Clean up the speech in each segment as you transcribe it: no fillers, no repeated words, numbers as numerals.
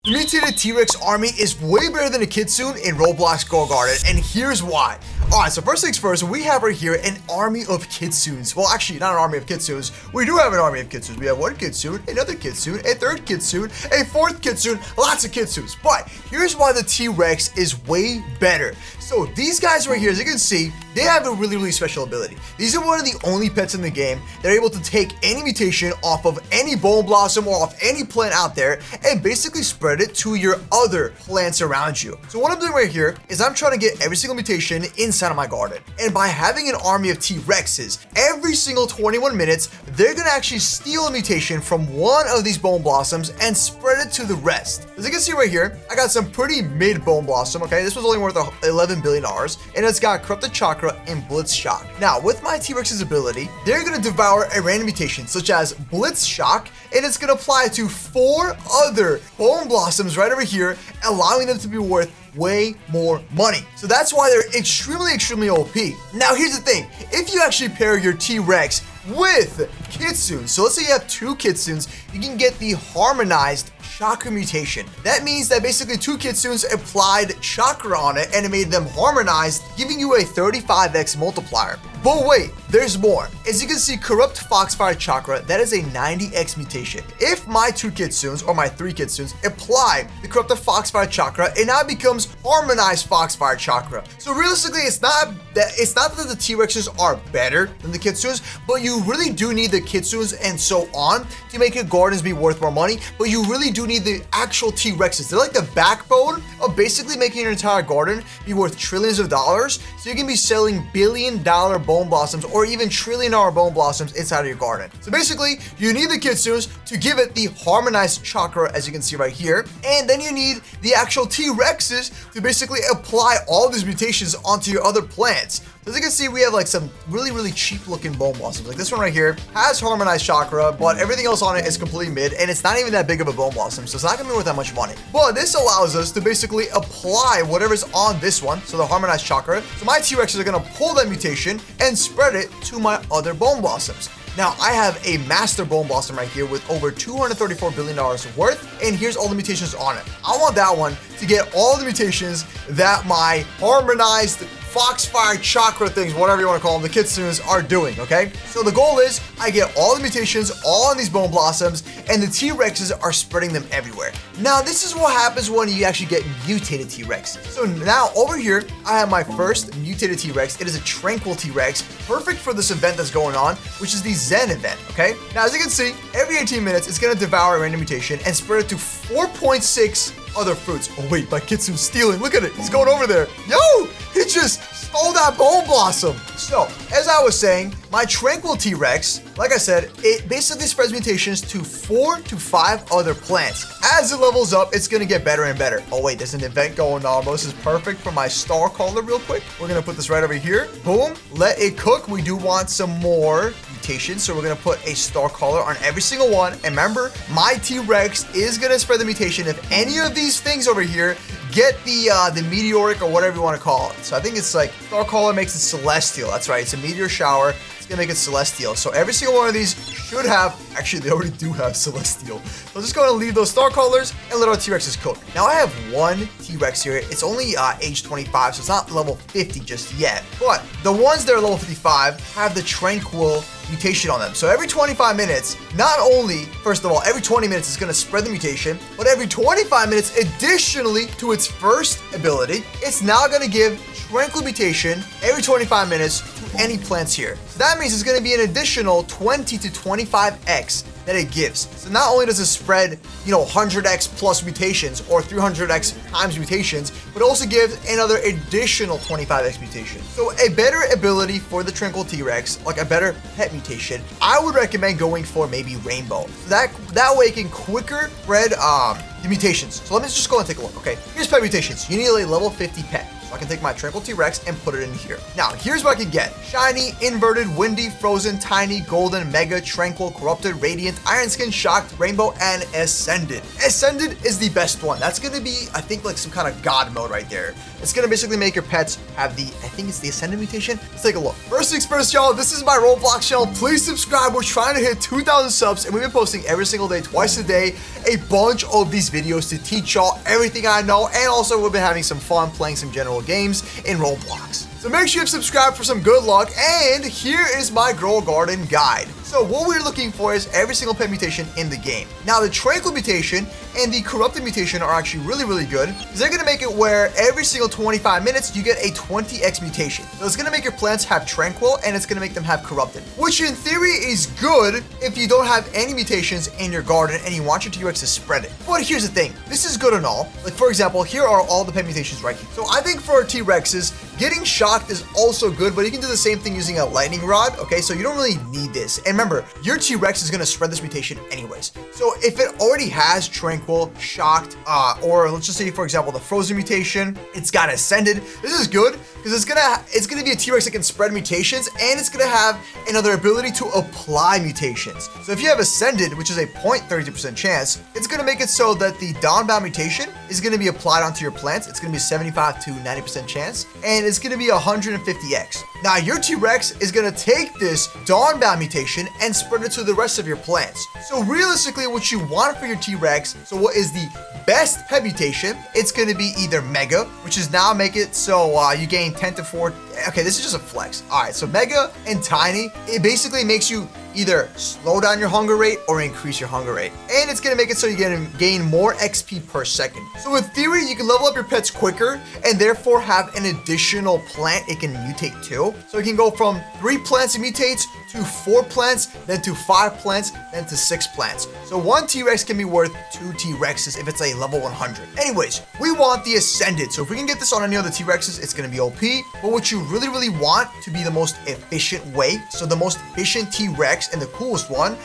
The Mutated T-Rex army is way better than a Kitsune in Roblox Go Garden, and here's why. Alright, so first things first, we have right here an army of Kitsunes. Well, actually, not an army of Kitsunes. We do have an army of Kitsunes. We have one Kitsune, another Kitsune, a third Kitsune, a fourth Kitsune, lots of Kitsunes. But here's why the T-Rex is way better. So these guys right here, as you can see, they have a really special ability. These are one of the only pets in the game that are able to take any mutation off of any bone blossom or off any plant out there and basically spread it to your other plants around you. So what I'm doing right here is I'm trying to get every single mutation inside of my garden. And by having an army of T-Rexes, every single 21 minutes, they're gonna actually steal a mutation from one of these bone blossoms and spread it to the rest. As you can see right here, I got some pretty mid bone blossom, okay? This was only worth $11 billion, and it's got Corrupted Chakra and Blitz Shock. Now, with my T-Rex's ability, they're gonna devour a random mutation, such as Blitz Shock, and it's gonna apply to 4 other bone blossoms right over here, allowing them to be worth way more money. So that's why they're extremely OP. Now, here's the thing. If you actually pair your T-Rex with Kitsune, so let's say you have 2 Kitsunes, you can get the harmonized chakra mutation. That means that basically 2 Kitsunes applied chakra on it and it made them harmonized, giving you a 35x multiplier. But wait, there's more. As you can see, Corrupt Foxfire Chakra, that is a 90x mutation. If my 2 Kitsunes or my 3 Kitsunes apply the Corrupted Foxfire Chakra, it now becomes Harmonized Foxfire Chakra. So realistically, it's not that the T-Rexes are better than the Kitsunes, but you really do need the Kitsunes and so on to make your gardens be worth more money. But you really do need the actual T-Rexes. They're like the backbone of basically making your entire garden be worth trillions of dollars. So you can be selling billion-dollar bone blossoms or even trillion-dollar bone blossoms inside of your garden. So basically, you need the Kitsunes to give it the harmonized chakra, as you can see right here, and then you need the actual T-Rexes to basically apply all these mutations onto your other plants. So as you can see, we have like some really cheap looking bone blossoms. Like this one right here has harmonized chakra, but everything else on it is completely mid, and it's not even that big of a bone blossom, so it's not gonna be worth that much money. But this allows us to basically apply whatever's on this one, so the harmonized chakra. So my T-Rexes are gonna pull that mutation and spread it to my other bone blossoms. Now, I have a master bone blossom right here with over $234 billion worth, and here's all the mutations on it. I want that one to get all the mutations that my harmonized Foxfire Chakra things, whatever you want to call them, the Kitsunes are doing, okay? So the goal is I get all the mutations all on these bone blossoms, and the T-Rexes are spreading them everywhere. Now, this is what happens when you actually get mutated T-Rex. So now over here, I have my first mutated T-Rex. It is a tranquil T-Rex, perfect for this event that's going on, which is the Zen event, okay? Now, as you can see, every 18 minutes, it's gonna devour a random mutation and spread it to 4.6 other fruits. Oh wait, my Kitsune's stealing. Look at it, he's going over there. Yo, he just stole that bone blossom. So, as I was saying, my tranquil T-Rex, like I said, it basically spreads mutations to 4 to 5 other plants. As it levels up, it's gonna get better and better. Oh wait, there's an event going on. This is perfect for my star caller real quick. We're gonna put this right over here. Boom, let it cook. We do want some more mutations, so we're gonna put a star caller on every single one. And remember, my T-Rex is gonna spread the mutation if any of these things over here get the meteoric or whatever you want to call it. So I think it's like star caller makes it celestial. That's right, it's a meteor shower. It's gonna make it celestial. So every single one of these should have, actually they already do have celestial. So I'm just gonna leave those star colors and let our T-Rexes cook. Now I have one T-Rex here. It's only age 25, so it's not level 50 just yet. But the ones that are level 55 have the tranquil mutation on them. So every 25 minutes, not only, first of all, every 20 minutes it's gonna spread the mutation, but every 25 minutes, additionally to its first ability, it's now gonna give tranquil mutation every 25 minutes to any plants here. So that means it's gonna be an additional 20 to 25x that it gives. So not only does it spread, 100x plus mutations or 300x times mutations, but also gives another additional 25x mutation. So a better ability for the tranquil T-Rex, like a better pet mutation, I would recommend going for maybe Rainbow. So that way it can quicker spread the mutations. So let me just go and take a look, okay? Here's pet mutations. You need a level 50 pet. So I can take my Tranquil T-Rex and put it in here. Now, here's what I can get. Shiny, Inverted, Windy, Frozen, Tiny, Golden, Mega, Tranquil, Corrupted, Radiant, Iron Skin, Shocked, Rainbow, and Ascended. Ascended is the best one. That's going to be, I think, like some kind of God mode right there. It's going to basically make your pets have the, I think it's the Ascended mutation. Let's take a look. First things first, y'all, this is my Roblox channel. Please subscribe. We're trying to hit 2,000 subs, and we've been posting every single day, twice a day, a bunch of these videos to teach y'all everything I know, and also we've been having some fun playing some general games in Roblox. So make sure you've subscribed for some good luck, and here is my Grow a Garden guide. So what we're looking for is every single pet mutation in the game. Now the Tranquil mutation and the Corrupted mutation are actually really good, because they're gonna make it where every single 25 minutes you get a 20x mutation. So it's gonna make your plants have Tranquil, and it's gonna make them have Corrupted, which in theory is good if you don't have any mutations in your garden and you want your T-Rex to spread it. But here's the thing, this is good and all. Like for example, here are all the pet mutations right here. So I think for T-Rexes, getting shocked is also good, but you can do the same thing using a lightning rod, okay? So you don't really need this. And remember, your T-Rex is gonna spread this mutation anyways. So if it already has Tranquil, shocked, or let's just say for example, the Frozen mutation, it's got Ascended. This is good because it's gonna be a T-Rex that can spread mutations, and it's gonna have another ability to apply mutations. So if you have Ascended, which is a 0.32% chance, it's gonna make it so that the Dawnbound mutation is gonna be applied onto your plants. It's gonna be 75 to 90% chance, and it's gonna be 150x. Now your T-Rex is gonna take this Dawnbound mutation and spread it to the rest of your plants. So realistically, what you want for your T-Rex, so what is the best pet mutation? It's gonna be either Mega, which is now make it so you gain 10 to 4. Okay, this is just a flex. All right, so Mega and Tiny, it basically makes you either slow down your hunger rate or increase your hunger rate. And it's gonna make it so you gain more XP per second. So in theory, you can level up your pets quicker and therefore have an additional plant it can mutate to. So it can go from 3 plants it mutates to 4 plants, then to 5 plants, then to 6 plants. So 1 T-Rex can be worth 2 T-Rexes if it's a level 100. Anyways, we want the Ascended. So if we can get this on any of the T-Rexes, it's gonna be OP. But what you really want to be the most efficient way, so the most efficient T-Rex and the coolest one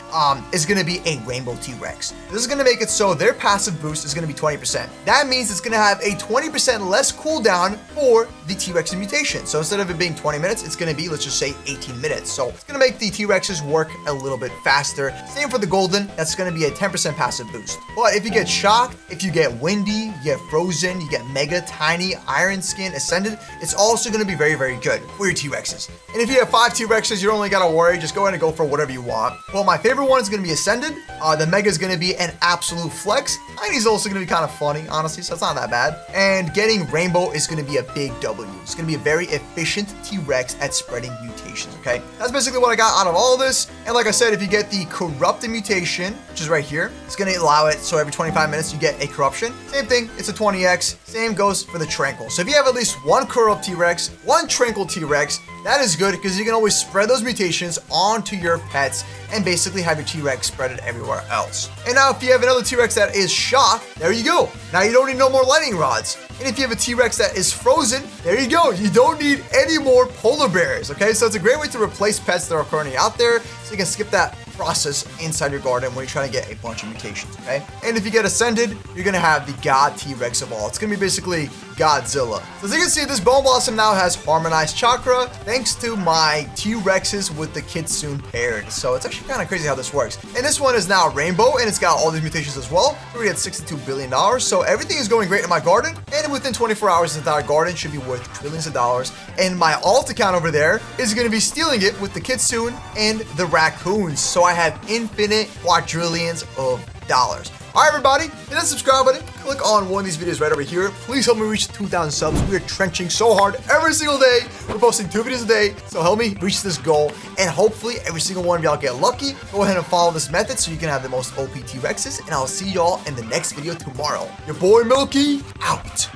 is gonna be a Rainbow T-Rex. This is gonna make it so their passive boost is gonna be 20%. That means it's gonna have a 20% less cooldown for the T-Rex mutation. So instead of it being 20 minutes, it's gonna be, let's just say 18 minutes. So it's gonna make the T-Rexes work a little bit faster. Same for the Golden, that's gonna be a 10% passive boost. But if you get Shocked, if you get Windy, you get Frozen, you get Mega, Tiny, Iron Skin, Ascended, it's also gonna be very good for your T-Rexes. And if you have 5 T-Rexes, you don't really gotta worry, just go ahead and go for whatever you want. Well, my favorite one is gonna be Ascended. The Mega is gonna be an absolute flex. Tiny's also gonna be kind of funny, honestly, so it's not that bad. And getting Rainbow is gonna be a big W. It's gonna be a very efficient T-Rex at spreading mutations, okay? That's basically what I got out of all of this. And like I said, if you get the Corrupted mutation, which is right here, it's gonna allow it so every 25 minutes you get a corruption. Same thing, it's a 20x. Same goes for the Tranquil. So if you have at least 1 Corrupt T-Rex, 1 Tranquil T-Rex, that is good because you can always spread those mutations onto your pets and basically have your T-Rex spread it everywhere else. And now if you have another T-Rex that is shocked, there you go. Now you don't need no more lightning rods. And if you have a T-Rex that is frozen, there you go. You don't need any more polar bears, okay? So it's a great way to replace pets that are currently out there, so you can skip that process inside your garden when you're trying to get a bunch of mutations, okay? And if you get Ascended, you're gonna have the God T-Rex of all. It's gonna be basically Godzilla. So as you can see, this Bone Blossom now has Harmonized Chakra thanks to my T-Rexes with the Kitsune paired. So it's actually kind of crazy how this works. And this one is now Rainbow, and it's got all these mutations as well. So we get $62 billion. So everything is going great in my garden, and within 24 hours, the entire garden should be worth trillions of dollars. And my alt account over there is gonna be stealing it with the Kitsune and the raccoons. So I have infinite quadrillions of dollars. All right, everybody, hit that subscribe button. Click on one of these videos right over here. Please help me reach 2,000 subs. We are trenching so hard every single day. We're posting 2 videos a day. So help me reach this goal. And hopefully every single one of y'all get lucky. Go ahead and follow this method so you can have the most OP T-Rexes. And I'll see y'all in the next video tomorrow. Your boy Milky, out.